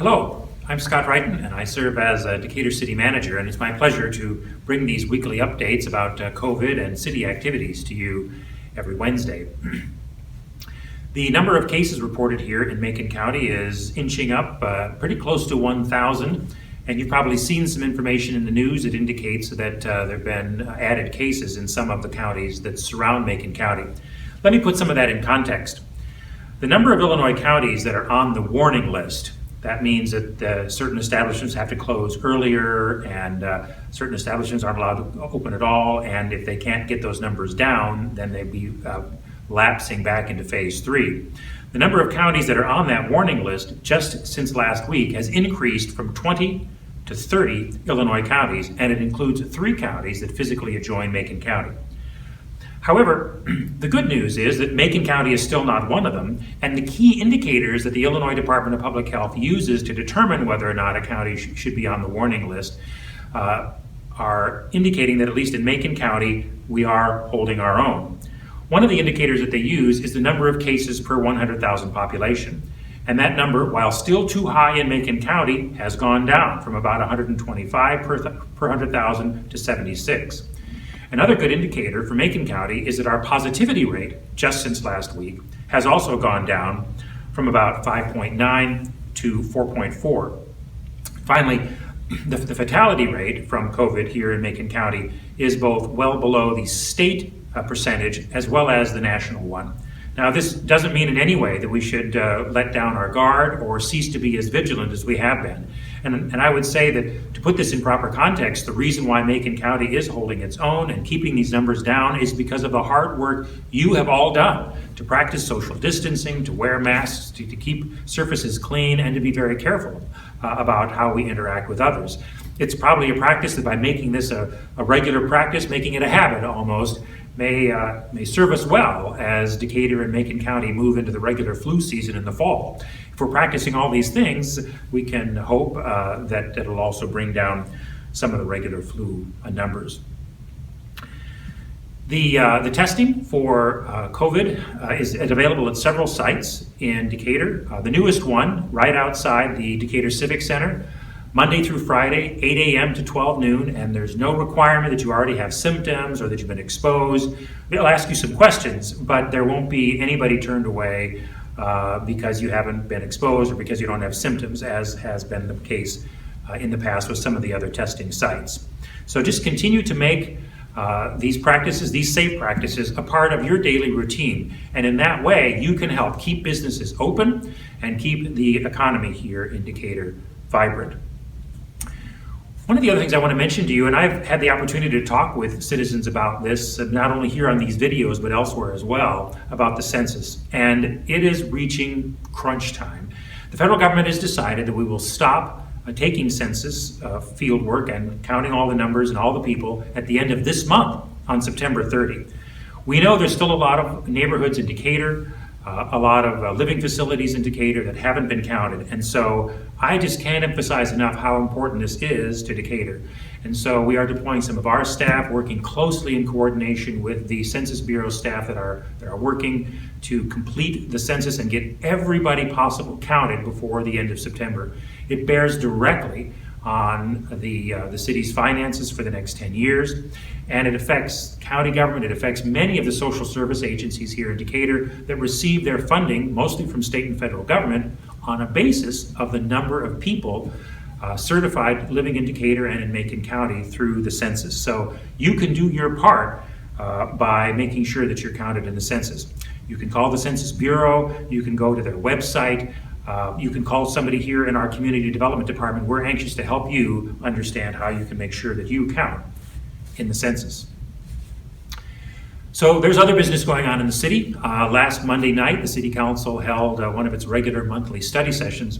Hello, I'm Scott Wrighton, and I serve as a Decatur City Manager, and it's my pleasure to bring these weekly updates about COVID and city activities to you every Wednesday. The number of cases reported here in Macon County is inching up pretty close to 1,000, and you've probably seen some information in the news that indicates that there have been added cases in some of the counties that surround Macon County. Let me put some of that in context. The number of Illinois counties that are on the warning list, that means that certain establishments have to close earlier and certain establishments aren't allowed to open at all, and if they can't get those numbers down, then they'd be lapsing back into phase 3. The number of counties that are on that warning list just since last week has increased from 20 to 30 Illinois counties, and it includes 3 counties that physically adjoin Macon County. However, the good news is that Macon County is still not one of them, and the key indicators that the Illinois Department of Public Health uses to determine whether or not a county should be on the warning list are indicating that at least in Macon County, we are holding our own. One of the indicators that they use is the number of cases per 100,000 population. And that number, while still too high in Macon County, has gone down from about 125 per 100,000 to 76. Another good indicator for Macon County is that our positivity rate, just since last week, has also gone down from about 5.9 to 4.4. Finally, the fatality rate from COVID here in Macon County is both well below the state percentage as well as the national one. Now, this doesn't mean in any way that we should let down our guard or cease to be as vigilant as we have been. And I would say that to put this in proper context, the reason why Macon County is holding its own and keeping these numbers down is because of the hard work you have all done to practice social distancing, to wear masks, to keep surfaces clean, and to be very careful about how we interact with others. It's probably a practice that by making this a regular practice, making it a habit almost, may serve us well as Decatur and Macon County move into the regular flu season in the fall. If we're practicing all these things, we can hope that it'll also bring down some of the regular flu numbers. The testing for COVID is available at several sites in Decatur. The newest one, right outside the Decatur Civic Center, Monday through Friday, 8 a.m. to 12 noon, and there's no requirement that you already have symptoms or that you've been exposed. They'll ask you some questions, but there won't be anybody turned away because you haven't been exposed or because you don't have symptoms, as has been the case in the past with some of the other testing sites. So just continue to make these practices, these safe practices, a part of your daily routine. And in that way, you can help keep businesses open and keep the economy here in Decatur vibrant. One of the other things I want to mention to you, and I've had the opportunity to talk with citizens about this, not only here on these videos, but elsewhere as well, about the census. And it is reaching crunch time. The federal government has decided that we will stop taking census field work and counting all the numbers and all the people at the end of this month on September 30. We know there's still a lot of neighborhoods in Decatur, a lot of living facilities in Decatur that haven't been counted. And so I just can't emphasize enough how important this is to Decatur. And so we are deploying some of our staff, working closely in coordination with the Census Bureau staff that are working to complete the census and get everybody possible counted before the end of September. It bears directly on the city's finances for the next 10 years. And it affects county government, it affects many of the social service agencies here in Decatur that receive their funding, mostly from state and federal government, on a basis of the number of people certified living in Decatur and in Macon County through the census. So you can do your part by making sure that you're counted in the census. You can call the Census Bureau, you can go to their website, you can call somebody here in our Community Development Department. We're anxious to help you understand how you can make sure that you count in the census. So there's other business going on in the city. Last Monday night, the City Council held one of its regular monthly study sessions.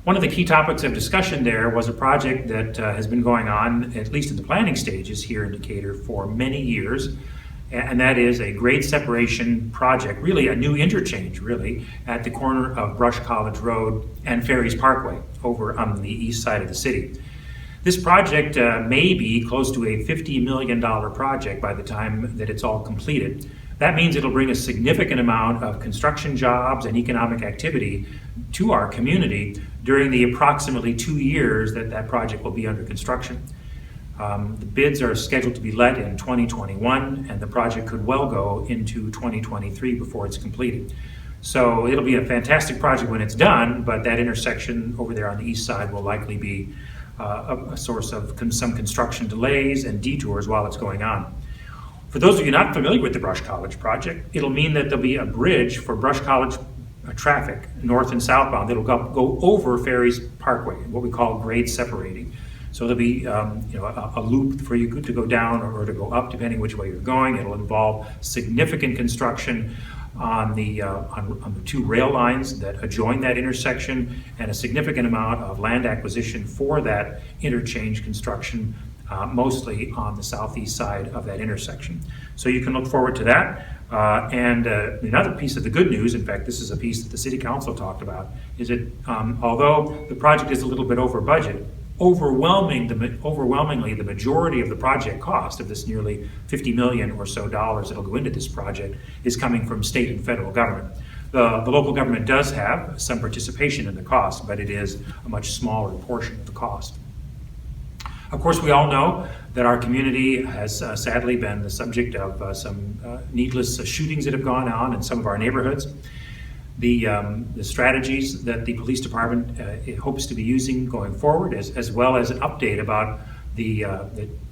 One of the key topics of discussion there was a project that has been going on, at least in the planning stages here in Decatur, for many years. And that is a grade separation project, really a new interchange, really, at the corner of Brush College Road and Ferries Parkway over on the east side of the city. This project may be close to a $50 million project by the time that it's all completed. That means it'll bring a significant amount of construction jobs and economic activity to our community during the approximately 2 years that that project will be under construction. The bids are scheduled to be let in 2021, and the project could well go into 2023 before it's completed. So it'll be a fantastic project when it's done, but that intersection over there on the east side will likely be a source of some construction delays and detours while it's going on. For those of you not familiar with the Brush College project, it'll mean that there'll be a bridge for Brush College traffic, north and southbound, that'll go over Ferries Parkway, what we call grade separating. So there'll be a loop for you to go down or to go up, depending which way you're going. It'll involve significant construction on the 2 rail lines that adjoin that intersection, and a significant amount of land acquisition for that interchange construction, mostly on the southeast side of that intersection. So you can look forward to that. And another piece of the good news, in fact, this is a piece that the City Council talked about, is that although the project is a little bit over budget, overwhelmingly the majority of the project cost of this nearly $50 million or so that'll go into this project is coming from state and federal government. The local government does have some participation in the cost, but it is a much smaller portion of the cost. Of course, we all know that our community has sadly been the subject of some needless shootings that have gone on in some of our neighborhoods. The strategies that the police department hopes to be using going forward, as well as an update about the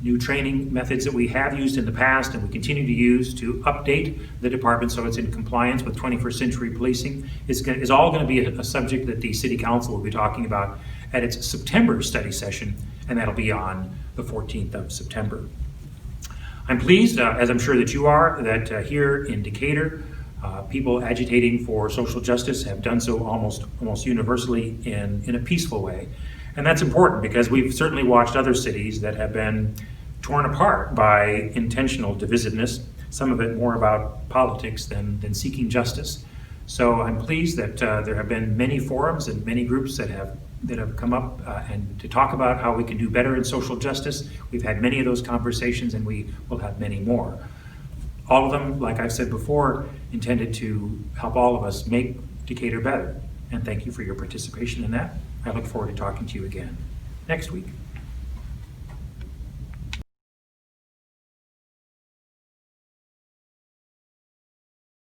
new training methods that we have used in the past and we continue to use to update the department so it's in compliance with 21st century policing, is all going to be a subject that the City Council will be talking about at its September study session, and that'll be on the 14th of September. I'm pleased, as I'm sure that you are, that here in Decatur, people agitating for social justice have done so almost universally in a peaceful way. And that's important because we've certainly watched other cities that have been torn apart by intentional divisiveness, some of it more about politics than seeking justice. So I'm pleased that there have been many forums and many groups that have come up and to talk about how we can do better in social justice. We've had many of those conversations, and we will have many more. All of them, like I've said before, intended to help all of us make Decatur better. And thank you for your participation in that. I look forward to talking to you again next week.